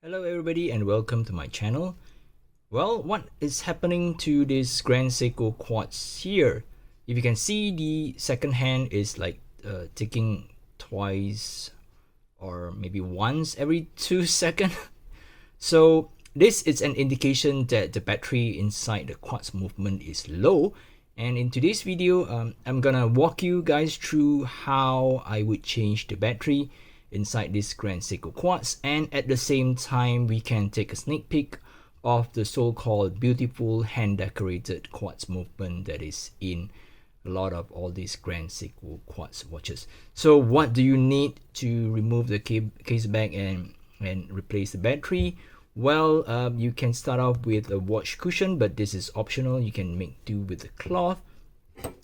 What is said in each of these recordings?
Hello everybody and welcome to my channel. Well, what is happening to this Grand Seiko Quartz here? If you can see, the second hand is like ticking twice or maybe once every 2 seconds. So this is an indication that the battery inside the Quartz movement is low. And in today's video, I'm gonna walk you guys through how I would change the battery inside this Grand Seiko Quartz, and at the same time we can take a sneak peek of the so-called beautiful hand decorated quartz movement that is in a lot of all these Grand Seiko Quartz watches. So what do you need to remove the case back and replace the battery? Well, you can start off with a watch cushion, but this is optional. You can make do with the cloth,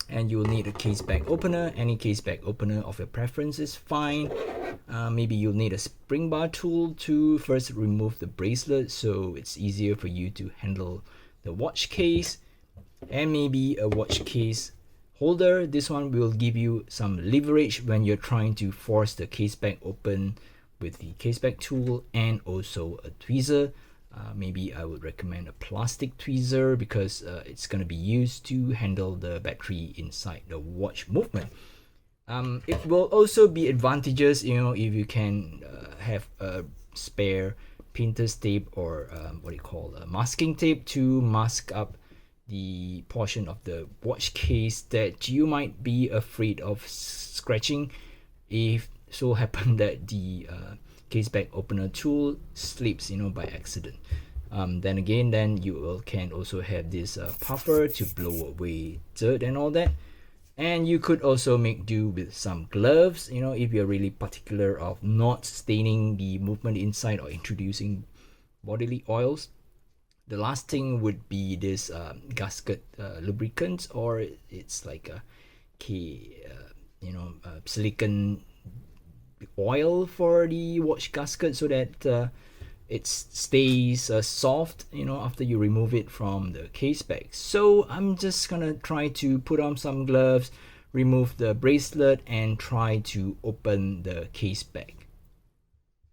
and you'll need a case back opener. Any case back opener of your preference is fine. Maybe you'll need a spring bar tool to first remove the bracelet so it's easier for you to handle the watch case, and maybe a watch case holder. This one will give you some leverage when you're trying to force the case back open with the case back tool, and also a tweezer. Maybe I would recommend a plastic tweezer because it's going to be used to handle the battery inside the watch movement. It will also be advantageous, if you can have a spare painter's tape or what you call masking tape to mask up the portion of the watch case that you might be afraid of scratching if so happen that the case back opener tool slips by accident. Then you can also have this puffer to blow away dirt and all that. And you could also make do with some gloves, if you're really particular of not staining the movement inside or introducing bodily oils. The last thing would be this gasket lubricant, or it's like a silicone oil for the watch gasket so that it stays soft after you remove it from the case back. So I'm just gonna try to put on some gloves, remove the bracelet, and try to open the case back.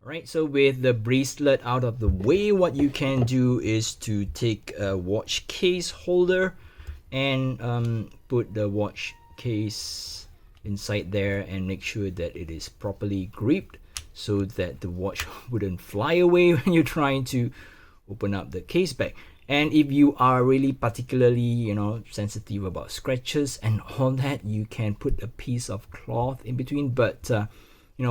Alright, so with the bracelet out of the way, what you can do is to take a watch case holder and put the watch case inside there and make sure that it is properly gripped so that the watch wouldn't fly away when you're trying to open up the case back. And if you are really particularly sensitive about scratches and all that, you can put a piece of cloth in between, but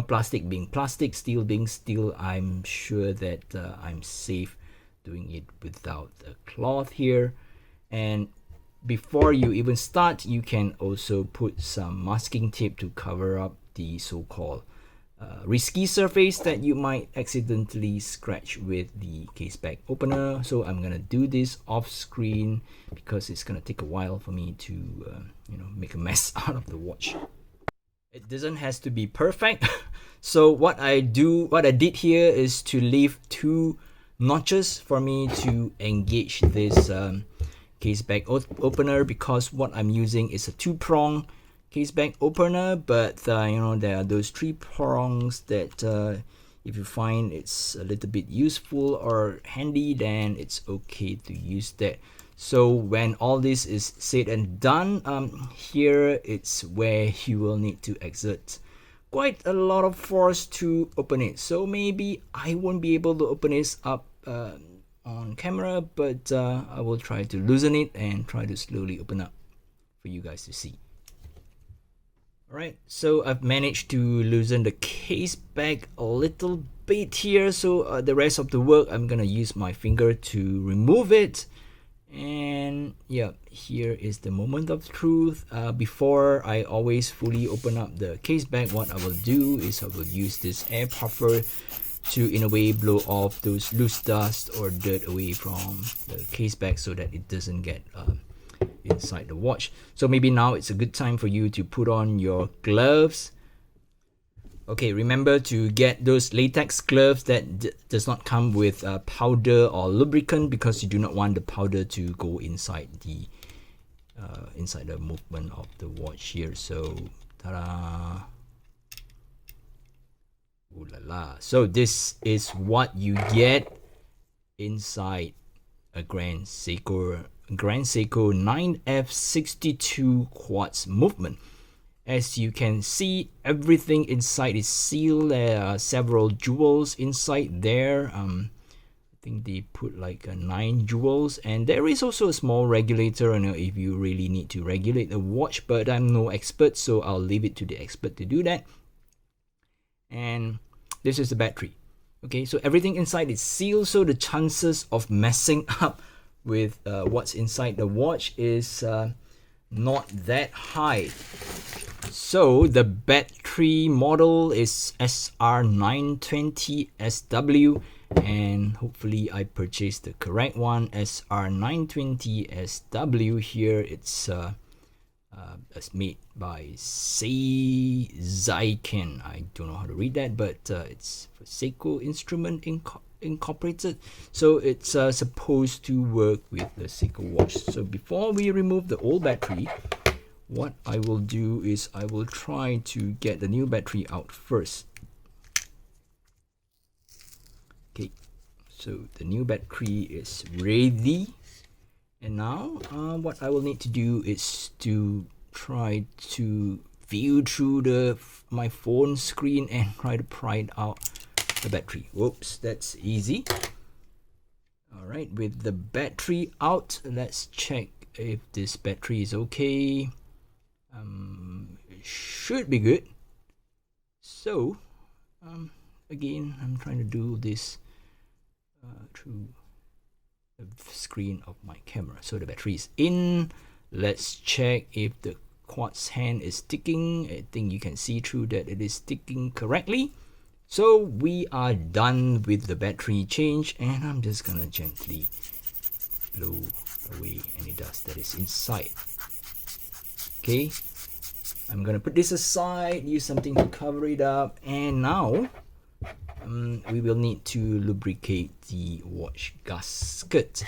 plastic being plastic, steel being steel, I'm sure that I'm safe doing it without the cloth here. And before you even start, you can also put some masking tape to cover up the so-called risky surface that you might accidentally scratch with the case back opener. So I'm gonna do this off screen because it's gonna take a while for me to make a mess out of the watch. It doesn't has to be perfect. So what I did here is to leave 2 notches for me to engage this case back opener, because what I'm using is a 2-prong case back opener, but there are those 3 prongs that if you find it's a little bit useful or handy, then it's okay to use that. So when all this is said and done, here it's where you will need to exert quite a lot of force to open it. So maybe I won't be able to open this up on camera, but I will try to loosen it and try to slowly open up for you guys to see. Alright, so I've managed to loosen the case back a little bit here, so the rest of the work I'm gonna use my finger to remove it. And yeah, here is the moment of truth. Before I always fully open up the case back, what I will do is I will use this air puffer to in a way blow off those loose dust or dirt away from the case back so that it doesn't get inside the watch. So maybe now it's a good time for you to put on your gloves. Okay, remember to get those latex gloves that does not come with powder or lubricant, because you do not want the powder to go inside the movement of the watch here. So ta-da! Ooh la la. So this is what you get inside a Grand Seiko 9F62 quartz movement. As you can see, everything inside is sealed. There are several jewels inside there. I think they put like 9 jewels, and there is also a small regulator, if you really need to regulate the watch, but I'm no expert, so I'll leave it to the expert to do that. And this is the battery. Okay, so everything inside is sealed, so the chances of messing up with what's inside the watch is not that high. So the battery model is SR920SW, and hopefully I purchased the correct one. SR920SW here. It's made by Seiken. I don't know how to read that, but it's for Seiko Instrument Incorporated. So it's supposed to work with the Seiko watch. So before we remove the old battery, what I will do is I will try to get the new battery out first. Okay, so the new battery is ready. And now what I will need to do is to try to view through my phone screen and try to pry out the battery. Whoops, that's easy. All right, with the battery out, let's check if this battery is okay. It should be good. So again, I'm trying to do this through the screen of my camera. So the battery is in. Let's check if the quartz hand is sticking. I think you can see through that it is sticking correctly. So we are done with the battery change, and I'm just gonna gently blow away any dust that is inside. Okay, I'm gonna put this aside, use something to cover it up, and now we will need to lubricate the watch gasket.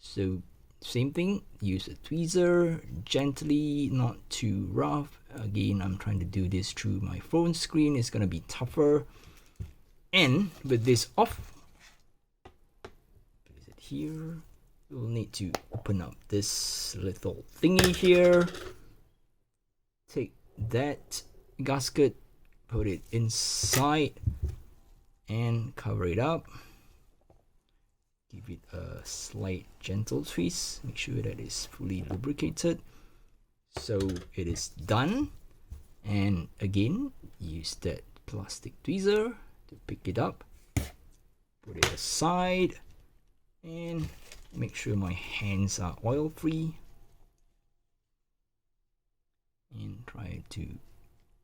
So same thing, use a tweezer, gently, not too rough. Again, I'm trying to do this through my phone screen. It's gonna be tougher. And with this off, place it here. We'll need to open up this little thingy here. Take that gasket, put it inside, and cover it up. Give it a slight gentle twist. Make sure that it's fully lubricated. So it is done. And again, use that plastic tweezer to pick it up. Put it aside. And make sure my hands are oil free. And try to,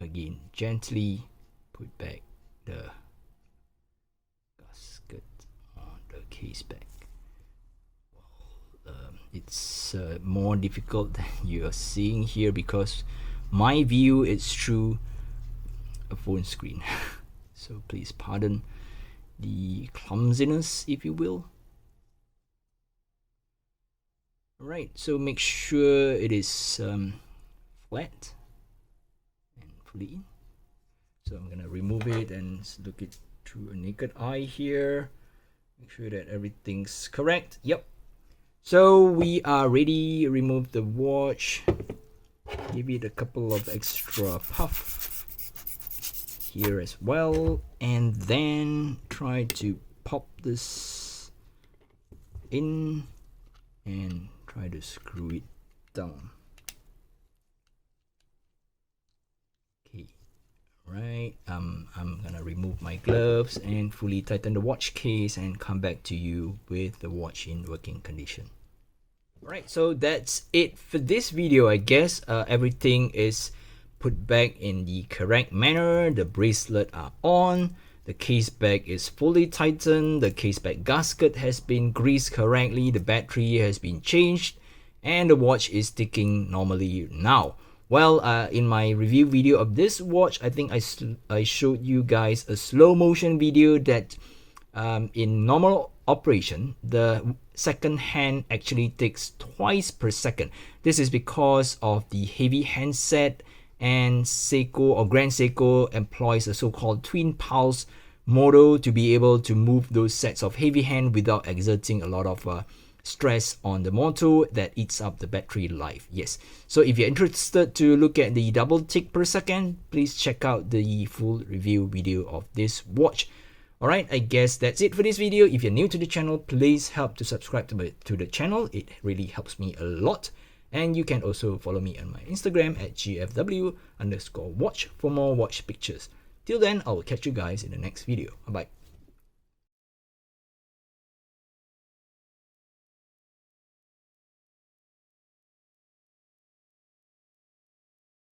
again, gently put back the gasket on the case back. It's more difficult than you are seeing here because my view is through a phone screen. So please pardon the clumsiness, if you will. Alright, so make sure it is flat and fully in. So I'm gonna remove it and look it through a naked eye here. Make sure that everything's correct. Yep. So we are ready. Remove the watch. Give it a couple of extra puff here as well, and then try to pop this in and try to screw it down. Okay, right. I'm gonna remove my gloves and fully tighten the watch case and come back to you with the watch in working condition. Alright, so that's it for this video. I guess everything is put back in the correct manner. The bracelet are on. The case back is fully tightened. The case back gasket has been greased correctly. The battery has been changed. And the watch is ticking normally now. Well, in my review video of this watch, I think I showed you guys a slow motion video that in normal operation, the second hand actually takes twice per second. This is because of the heavy handset and Seiko or Grand Seiko employs a so-called twin pulse model to be able to move those sets of heavy hand without exerting a lot of stress on the motor that eats up the battery life. Yes, so if you're interested to look at the double tick per second, please check out the full review video of this watch. Alright, I guess that's it for this video. If you're new to the channel, please help to subscribe to the channel. It really helps me a lot. And you can also follow me on my Instagram at gfw_watch for more watch pictures. Till then, I will catch you guys in the next video. Bye bye.